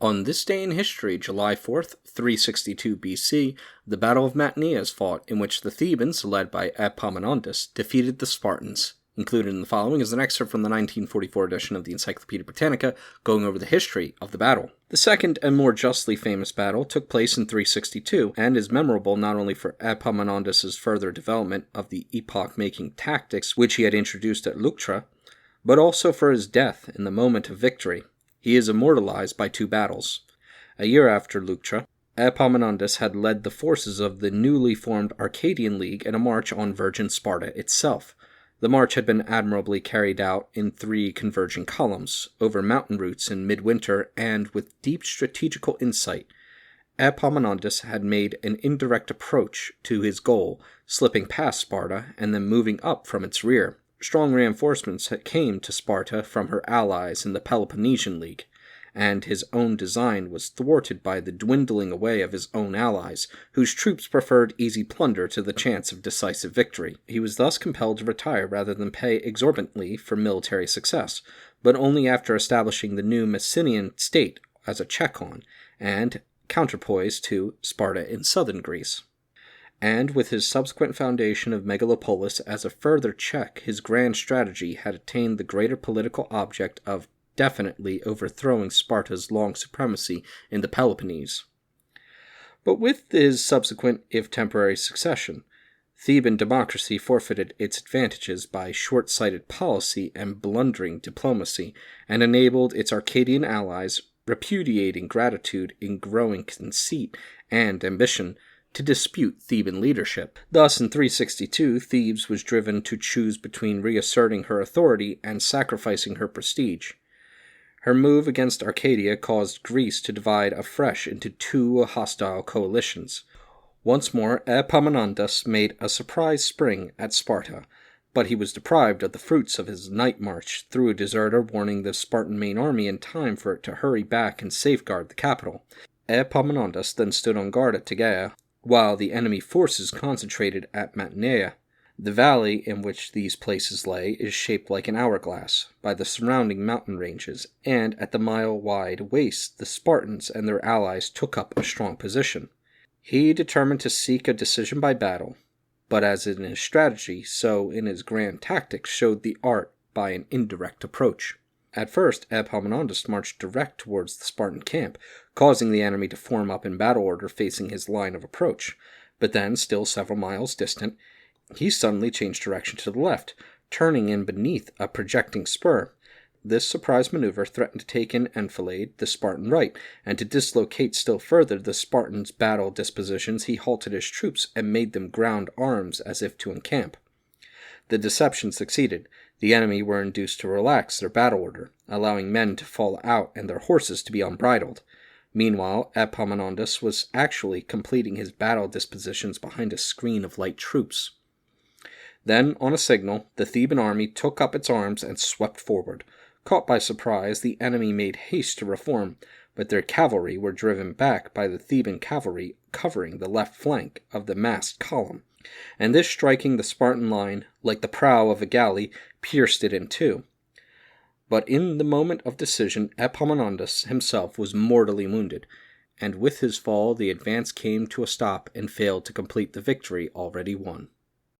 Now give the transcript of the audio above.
On this day in history, July 4th, 362 BC, the Battle of Mantinea is fought, in which the Thebans, led by Epaminondas, defeated the Spartans. Included in the following is an excerpt from the 1944 edition of the Encyclopedia Britannica, going over the history of the battle. The second and more justly famous battle took place in 362, and is memorable not only for Epaminondas' further development of the epoch-making tactics which he had introduced at Leuctra, but also for his death in the moment of victory. He is immortalized by two battles. A year after Leuctra, Epaminondas had led the forces of the newly formed Arcadian League in a march on virgin Sparta itself. The march had been admirably carried out in 3 converging columns, over mountain routes in midwinter, and with deep strategical insight. Epaminondas had made an indirect approach to his goal, slipping past Sparta and then moving up from its rear. Strong reinforcements came to Sparta from her allies in the Peloponnesian League, and his own design was thwarted by the dwindling away of his own allies, whose troops preferred easy plunder to the chance of decisive victory. He was thus compelled to retire rather than pay exorbitantly for military success, but only after establishing the new Messenian state as a check on, and counterpoise to, Sparta in southern Greece. And with his subsequent foundation of Megalopolis as a further check, his grand strategy had attained the greater political object of definitely overthrowing Sparta's long supremacy in the Peloponnese. But with his subsequent, if temporary, succession, Theban democracy forfeited its advantages by short-sighted policy and blundering diplomacy, and enabled its Arcadian allies, repudiating gratitude in growing conceit and ambition, to dispute Theban leadership. Thus, in 362, Thebes was driven to choose between reasserting her authority and sacrificing her prestige. Her move against Arcadia caused Greece to divide afresh into 2 hostile coalitions. Once more, Epaminondas made a surprise spring at Sparta, but he was deprived of the fruits of his night march through a deserter warning the Spartan main army in time for it to hurry back and safeguard the capital. Epaminondas then stood on guard at Tegea, while the enemy forces concentrated at Mantinea. The valley in which these places lay is shaped like an hourglass by the surrounding mountain ranges, and at the mile-wide waste the Spartans and their allies took up a strong position. He determined to seek a decision by battle, but as in his strategy, so in his grand tactics showed the art by an indirect approach. At first, Epaminondas marched direct towards the Spartan camp, causing the enemy to form up in battle order facing his line of approach. But then, still several miles distant, he suddenly changed direction to the left, turning in beneath a projecting spur. This surprise maneuver threatened to take in enfilade the Spartan right, and to dislocate still further the Spartans' battle dispositions. He halted his troops and made them ground arms as if to encamp. The deception succeeded. The enemy were induced to relax their battle order, allowing men to fall out and their horses to be unbridled. Meanwhile, Epaminondas was actually completing his battle dispositions behind a screen of light troops. Then, on a signal, the Theban army took up its arms and swept forward. Caught by surprise, the enemy made haste to reform, but their cavalry were driven back by the Theban cavalry covering the left flank of the massed column, and this, striking the Spartan line like the prow of a galley, pierced it in two. But in the moment of decision, Epaminondas himself was mortally wounded, and with his fall the advance came to a stop and failed to complete the victory already won.